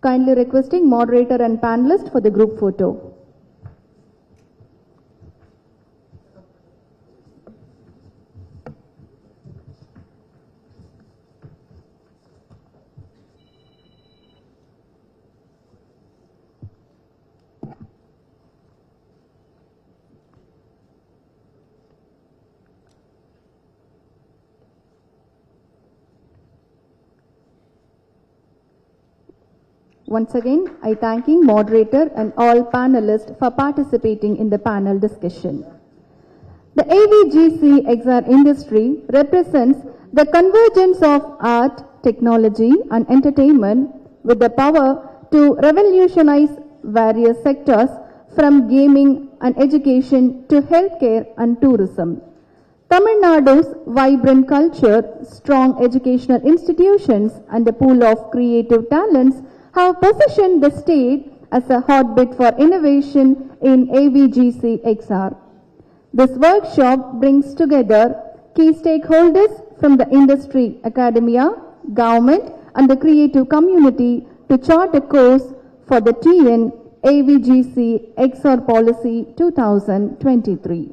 Kindly requesting moderator and panelist for the group photo. Once again, I thanking moderator and all panelists for participating in the panel discussion. The AVGC XR industry represents the convergence of art, technology and entertainment with the power to revolutionize various sectors from gaming and education to healthcare and tourism. Tamil Nadu's vibrant culture, strong educational institutions and a pool of creative talents have positioned the state as a hotbed for innovation in AVGC XR. This workshop brings together key stakeholders from the industry, academia, government and the creative community to chart a course for the TN AVGC XR Policy 2023.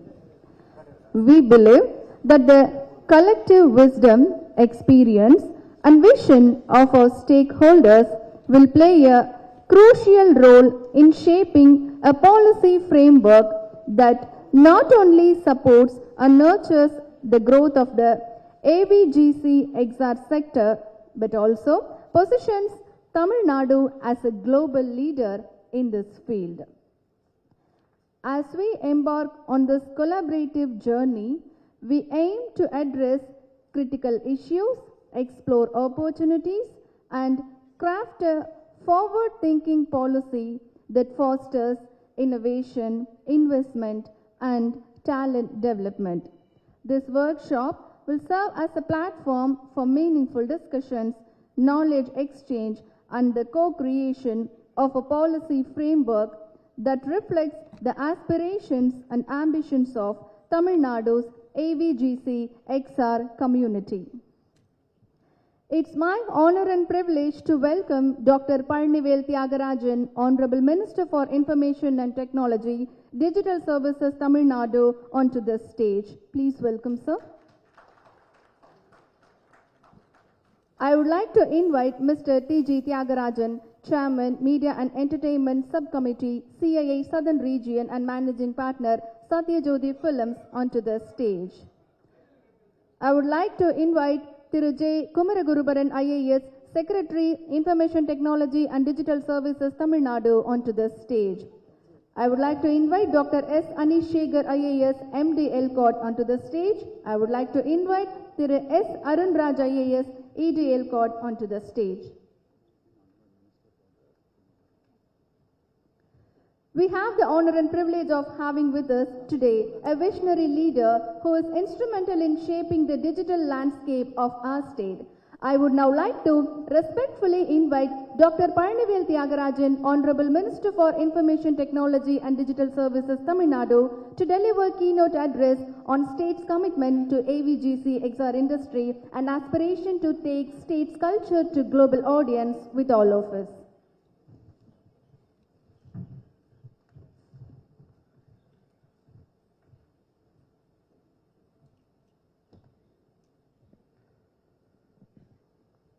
We believe that the collective wisdom, experience and vision of our stakeholders will play a crucial role in shaping a policy framework that not only supports and nurtures the growth of the AVGC XR sector, but also positions Tamil Nadu as a global leader in this field. As we embark on this collaborative journey, we aim to address critical issues, explore opportunities, and craft a forward-thinking policy that fosters innovation, investment, and talent development. This workshop will serve as a platform for meaningful discussions, knowledge exchange, and the co-creation of a policy framework that reflects the aspirations and ambitions of Tamil Nadu's AVGC XR community. It's my honor and privilege to welcome Dr. Palnivel Thiagarajan, Honorable Minister for Information and Technology, Digital Services Tamil Nadu, onto this stage. Please welcome, sir. I would like to invite Mr. T.G. Thiagarajan, Chairman, Media and Entertainment Subcommittee, CIA Southern Region and Managing Partner, Satyajodi Films, onto the stage. I would like to invite Thiru J. Kumaragurubaran IAS, Secretary, Information Technology and Digital Services, Tamil Nadu, onto the stage. I would like to invite Dr. S. Anish Shekhar IAS, MD Elcot, onto the stage. I would like to invite Thiru S. Arun Raj IAS, ED Elcot, onto the stage. We have the honor and privilege of having with us today a visionary leader who is instrumental in shaping the digital landscape of our state. I would now like to respectfully invite Dr. Palnivel Thiagarajan, Honorable Minister for Information Technology and Digital Services, Tamil Nadu, to deliver keynote address on state's commitment to AVGC XR industry and aspiration to take state's culture to global audience with all of us.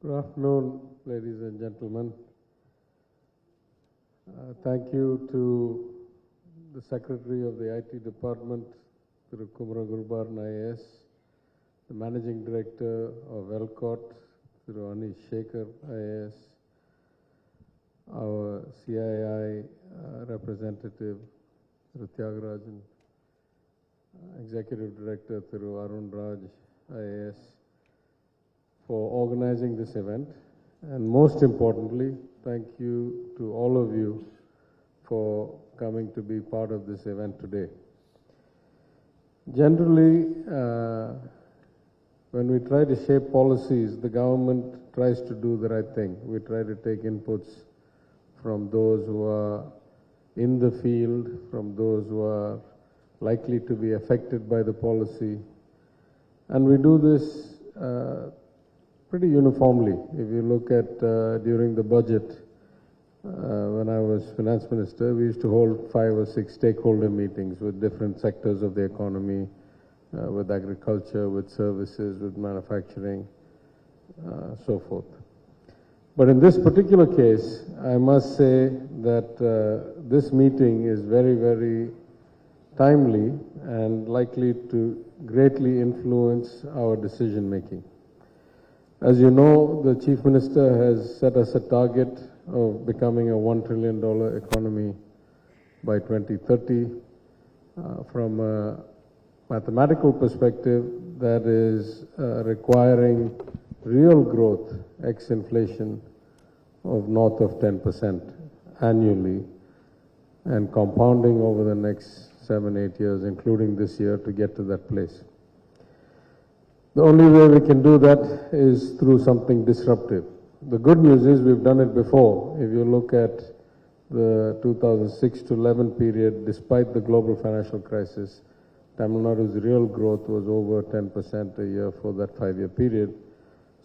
Good afternoon, ladies and gentlemen. Thank you to the Secretary of the IT Department, Thiru Kumaragurubaran IAS, the Managing Director of Elcot, Thiru Anish Shekhar IAS, our CII representative, Thiru Thiagarajan, Executive Director, Thiru Arun Raj IAS, for organizing this event, and most importantly, thank you to all of you for coming to be part of this event today. Generally, when we try to shape policies, the government tries to do the right thing. We try to take inputs from those who are in the field, from those who are likely to be affected by the policy, and we do this pretty uniformly. If you look at during the budget, when I was finance minister, we used to hold 5 or 6 stakeholder meetings with different sectors of the economy, with agriculture, with services, with manufacturing, so forth. But in this particular case, I must say that this meeting is very, very timely and likely to greatly influence our decision making. As you know, the Chief Minister has set us a target of becoming a $1 trillion economy by 2030. From a mathematical perspective, that is requiring real growth, ex-inflation, of north of 10% annually, and compounding over the next 7-8 years, including this year, to get to that place. The only way we can do that is through something disruptive. The good news is we've done it before. If you look at the 2006 to 11 period, despite the global financial crisis, Tamil Nadu's real growth was over 10% a year for that 5-year period.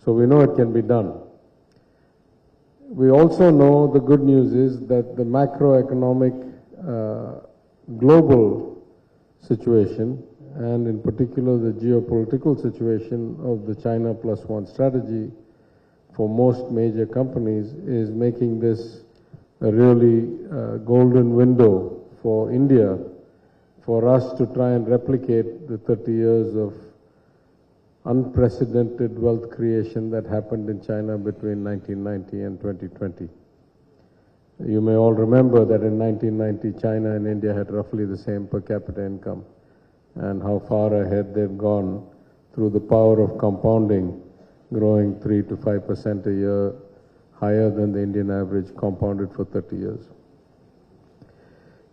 So we know it can be done. We also know the good news is that the macroeconomic global situation, and in particular the geopolitical situation of the China Plus One strategy for most major companies, is making this a really golden window for India, for us to try and replicate the 30 years of unprecedented wealth creation that happened in China between 1990 and 2020. You may all remember that in 1990, China and India had roughly the same per capita income, and how far ahead they've gone through the power of compounding, growing 3 to 5% a year, higher than the Indian average, compounded for 30 years.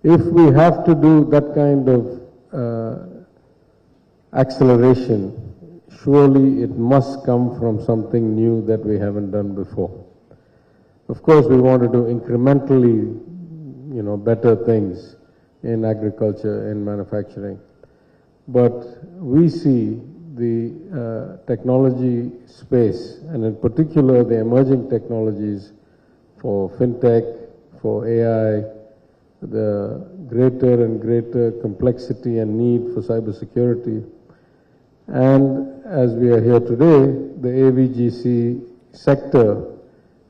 If we have to do that kind of acceleration, surely it must come from something new that we haven't done before. Of course, we want to do incrementally, better things in agriculture, in manufacturing. But we see the technology space, and in particular the emerging technologies for fintech, for AI, the greater and greater complexity and need for cybersecurity. And as we are here today, the AVGC sector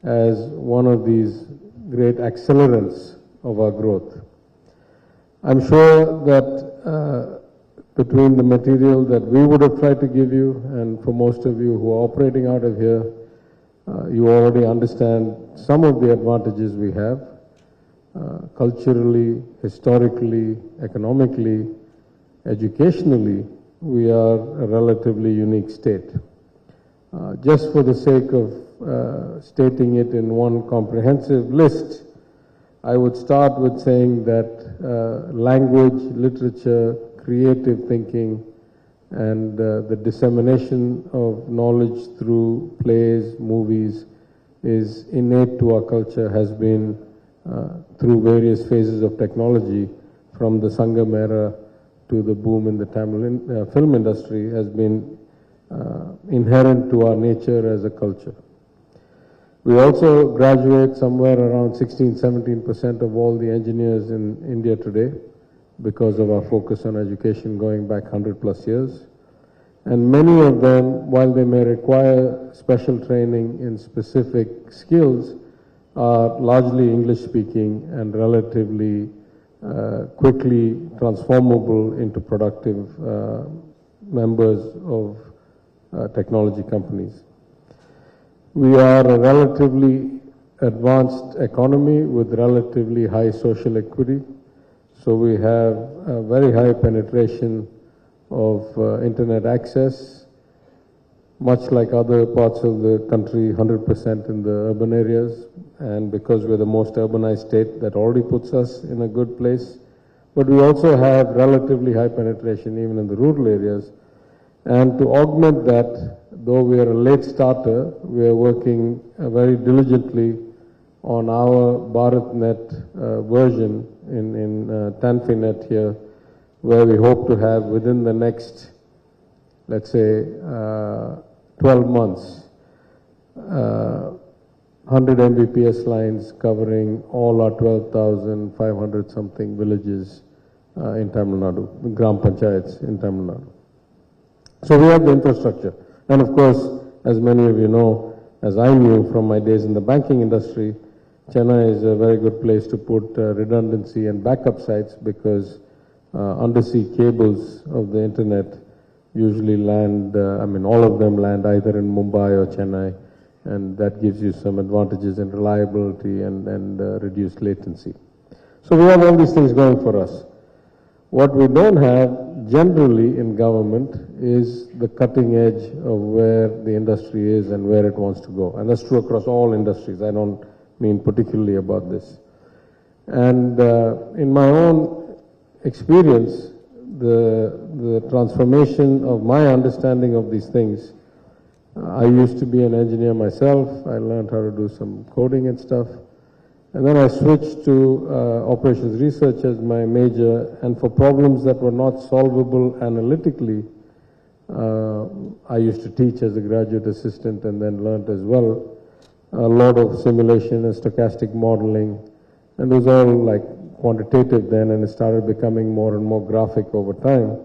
as one of these great accelerants of our growth. I'm sure that between the material that we would have tried to give you, and for most of you who are operating out of here, you already understand some of the advantages we have, culturally, historically, economically, educationally. We are a relatively unique state. Just for the sake of stating it in one comprehensive list, I would start with saying that language, literature, creative thinking, and the dissemination of knowledge through plays, movies, is innate to our culture, has been through various phases of technology, from the Sangam era to the boom in the Tamil film industry, has been inherent to our nature as a culture. We also graduate somewhere around 16-17% of all the engineers in India today, because of our focus on education going back 100+ years. And many of them, while they may require special training in specific skills, are largely English speaking and relatively quickly transformable into productive members of technology companies. We are a relatively advanced economy with relatively high social equity. So we have a very high penetration of internet access, much like other parts of the country, 100% in the urban areas. And because we're the most urbanized state, that already puts us in a good place. But we also have relatively high penetration even in the rural areas. And to augment that, though we are a late starter, we are working very diligently on our BharatNet version in TanfiNet here, where we hope to have within the next, let's say, 12 months, 100 Mbps lines covering all our 12,500 something villages in Tamil Nadu, Gram Panchayats in Tamil Nadu. So we have the infrastructure. And of course, as many of you know, as I knew from my days in the banking industry, Chennai is a very good place to put redundancy and backup sites because undersea cables of the internet usually land, all of them land either in Mumbai or Chennai, and that gives you some advantages in reliability and reduced latency. So we have all these things going for us. What we don't have generally in government is the cutting edge of where the industry is and where it wants to go. And that's true across all industries. I don't mean particularly about this. And in my own experience, the transformation of my understanding of these things, I used to be an engineer myself. I learned how to do some coding and stuff. And then I switched to operations research as my major, and for problems that were not solvable analytically, I used to teach as a graduate assistant and then learned as well a lot of simulation and stochastic modeling, and it was all like quantitative then, and it started becoming more and more graphic over time.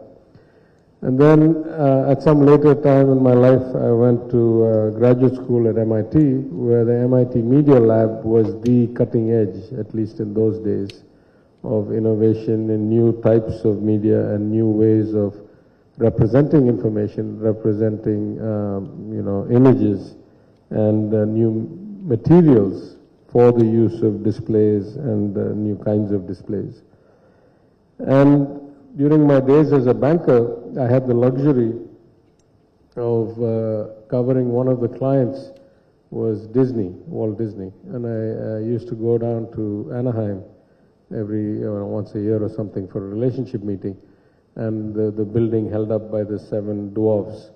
And then at some later time in my life, I went to graduate school at MIT, where the MIT Media Lab was the cutting edge, at least in those days, of innovation in new types of media and new ways of representing information, representing images, and new materials for the use of displays and new kinds of displays. And during my days as a banker, I had the luxury of covering one of the clients was Disney, Walt Disney. And I used to go down to Anaheim once a year or something for a relationship meeting. And the building held up by the 7 dwarfs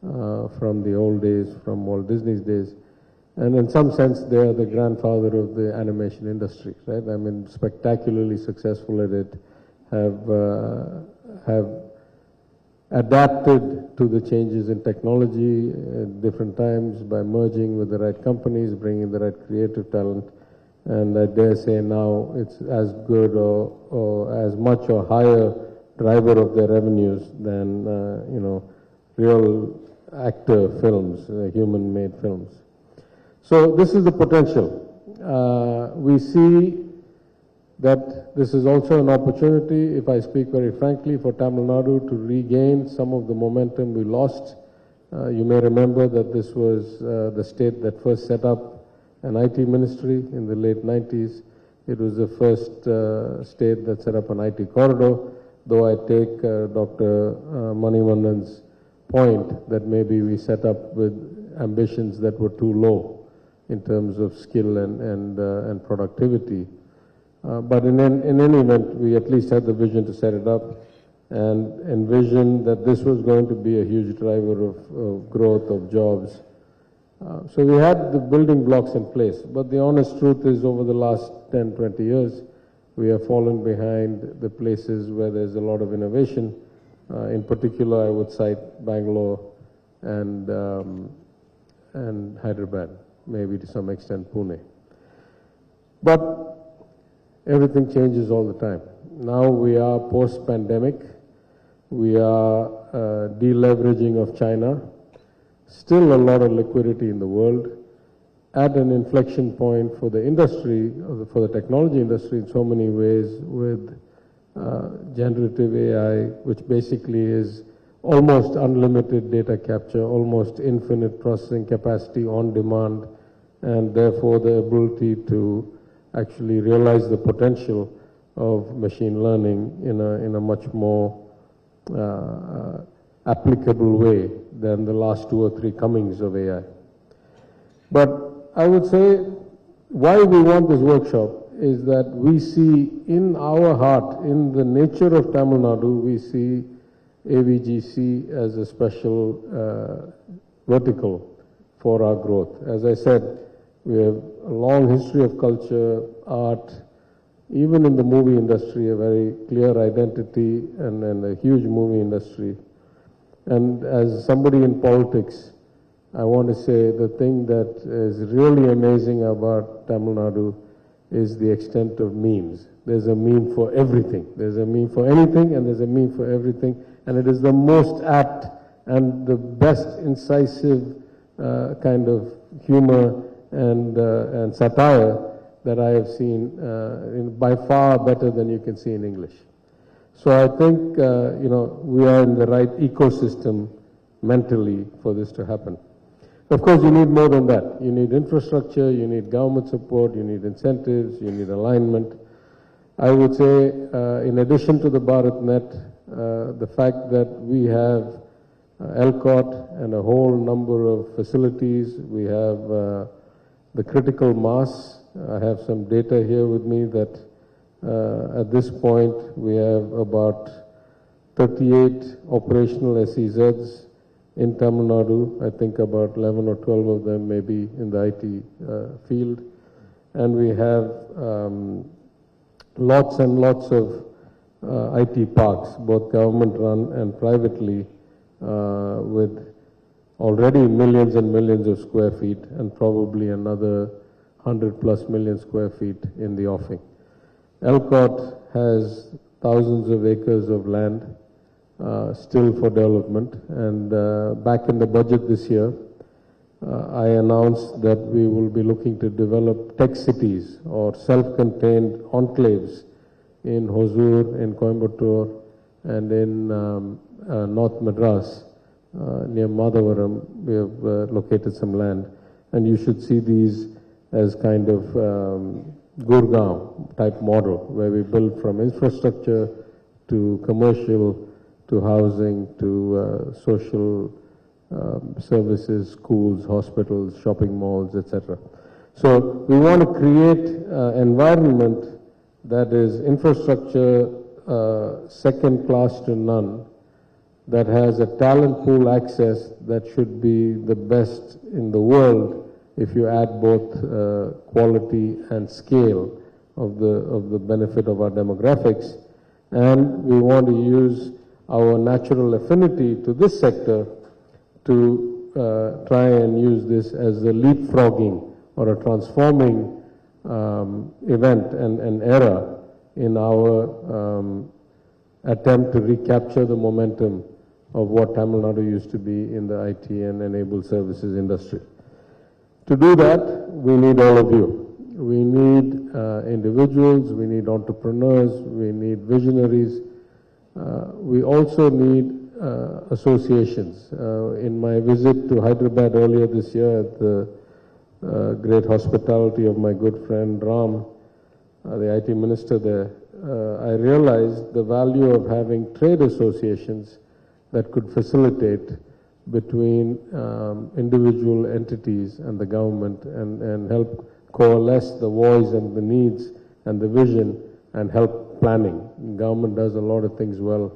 from the old days, from Walt Disney's days. And in some sense, they are the grandfather of the animation industry, right? I mean, spectacularly successful at it, have adapted to the changes in technology at different times by merging with the right companies, bringing the right creative talent. And I dare say now it's as good or as much or higher driver of their revenues than, real actor films, human-made films. So this is the potential. We see that this is also an opportunity, if I speak very frankly, for Tamil Nadu to regain some of the momentum we lost. You may remember that this was the state that first set up an IT ministry in the late 90s. It was the first state that set up an IT corridor, though I take Dr. Manivandan's point that maybe we set up with ambitions that were too low in terms of skill and productivity. But in any event, we at least had the vision to set it up and envision that this was going to be a huge driver of growth, of jobs. So we had the building blocks in place. But the honest truth is over the last 10, 20 years, we have fallen behind the places where there's a lot of innovation. In particular, I would cite Bangalore and Hyderabad, maybe to some extent Pune. But everything changes all the time. Now we are post-pandemic. We are deleveraging of China. Still a lot of liquidity in the world. At an inflection point for the industry, for the technology industry in so many ways with generative AI, which basically is almost unlimited data capture, almost infinite processing capacity on demand, and therefore the ability to actually realize the potential of machine learning in a much more applicable way than the last 2 or 3 comings of AI. But I would say why we want this workshop is that we see in our heart, in the nature of Tamil Nadu, we see AVGC as a special vertical for our growth. As I said, we have a long history of culture, art, even in the movie industry, a very clear identity and a huge movie industry. And as somebody in politics, I want to say the thing that is really amazing about Tamil Nadu is the extent of memes. There's a meme for everything. There's a meme for anything and there's a meme for everything. And it is the most apt and the best incisive kind of humor and satire that I have seen, by far better than you can see in English. So I think, we are in the right ecosystem mentally for this to happen. Of course, you need more than that. You need infrastructure, you need government support, you need incentives, you need alignment. I would say, in addition to the BharatNet, the fact that we have Elcot and a whole number of facilities, we have the critical mass. I have some data here with me that at this point we have about 38 operational SEZs in Tamil Nadu. I think about 11 or 12 of them may be in the IT field. And we have lots and lots of IT parks, both government run and privately, with already millions and millions of square feet and probably another 100+ million square feet in the offing. Elcot has thousands of acres of land still for development, and back in the budget this year, I announced that we will be looking to develop tech cities or self-contained enclaves in Hosur, in Coimbatore, and in North Madras, near Madhavaram. We have located some land, and you should see these as kind of Gurgaon type model, where we build from infrastructure to commercial to housing to social services, schools, hospitals, shopping malls, etc. So we want to create an environment that is infrastructure second class to none, that has a talent pool access that should be the best in the world if you add both quality and scale of the benefit of our demographics. And we want to use our natural affinity to this sector to try and use this as a leapfrogging or a transforming event and era in our attempt to recapture the momentum of what Tamil Nadu used to be in the IT and enabled services industry. To do that, we need all of you. We need individuals, we need entrepreneurs, we need visionaries. We also need associations. In my visit to Hyderabad earlier this year, at the great hospitality of my good friend Ram, the IT minister there, I realized the value of having trade associations that could facilitate between individual entities and the government and help coalesce the voice and the needs and the vision and help planning. Government does a lot of things well,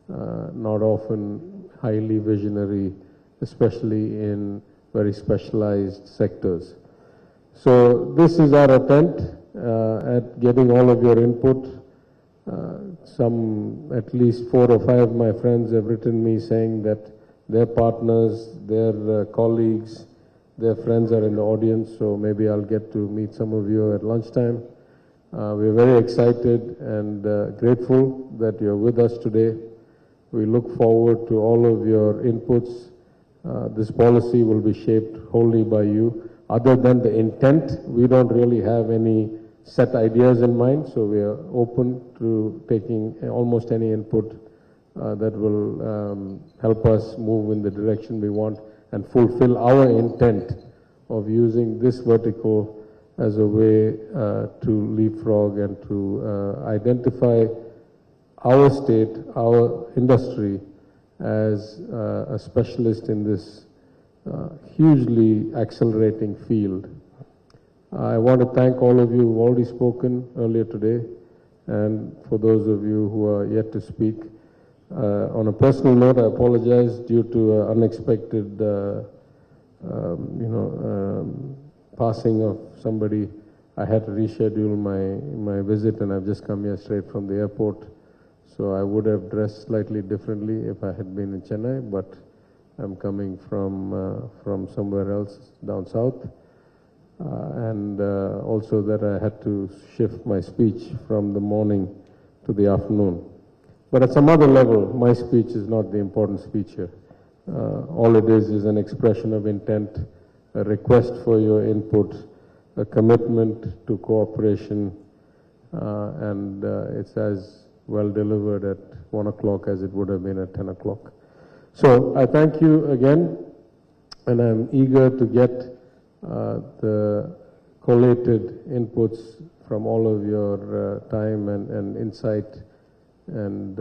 not often highly visionary, especially in very specialized sectors. So this is our attempt at getting all of your input. At least 4 or 5 of my friends have written me saying that their partners, their colleagues, their friends are in the audience, so maybe I'll get to meet some of you at lunchtime. We're very excited and grateful that you're with us today. We look forward to all of your inputs. This policy will be shaped wholly by you. Other than the intent, we don't really have any set ideas in mind, so we are open to taking almost any input that will help us move in the direction we want and fulfill our intent of using this vertical as a way to leapfrog and to identify our state, our industry as a specialist in this hugely accelerating field. I want to thank all of you who have already spoken earlier today, and for those of you who are yet to speak. On a personal note, I apologize due to unexpected, passing of somebody. I had to reschedule my visit, and I've just come here straight from the airport. So I would have dressed slightly differently if I had been in Chennai, but I'm coming from somewhere else down south. And also that I had to shift my speech from the morning to the afternoon. But at some other level, my speech is not the important speech here. All it is an expression of intent, a request for your input, a commitment to cooperation, and it's as well delivered at 1 o'clock as it would have been at 10 o'clock. So I thank you again, and I'm eager to get the collated inputs from all of your time and insight and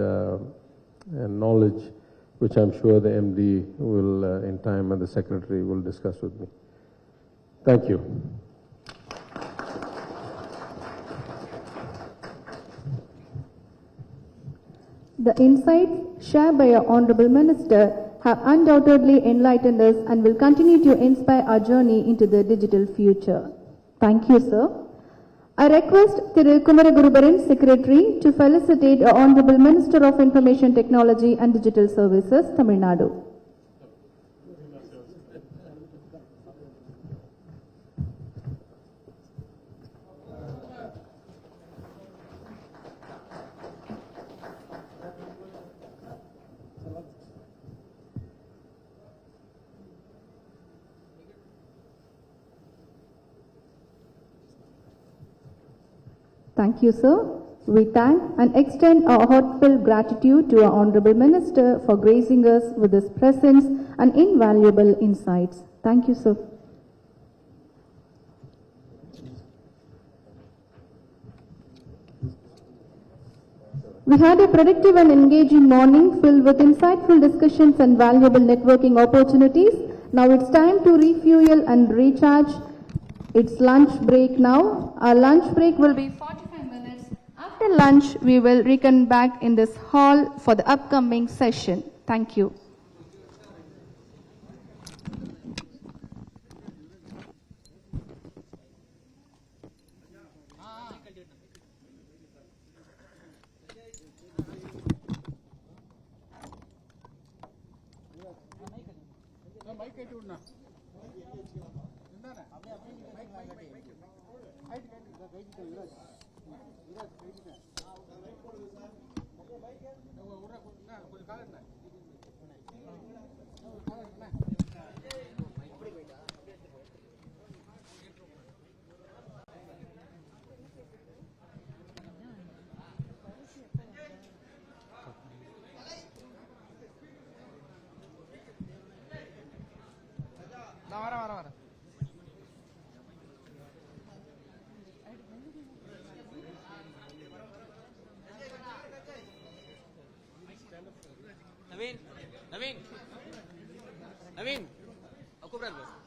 knowledge, which I'm sure the MD will, in time, and the Secretary will discuss with me. Thank you. The insights shared by our Honorable Minister have undoubtedly enlightened us and will continue to inspire our journey into the digital future. Thank you, sir. I request Thiru Kumaragurubaran, Secretary, to felicitate our Honorable Minister of Information Technology and Digital Services, Tamil Nadu. Thank you, sir. We thank and extend our heartfelt gratitude to our Honorable Minister for gracing us with his presence and invaluable insights. Thank you, sir. We had a productive and engaging morning filled with insightful discussions and valuable networking opportunities. Now it's time to refuel and recharge. It's lunch break now. Our lunch break will be 45 minutes. After lunch, we will reconvene back in this hall for the upcoming session. Thank you. Naveen, aku berapa?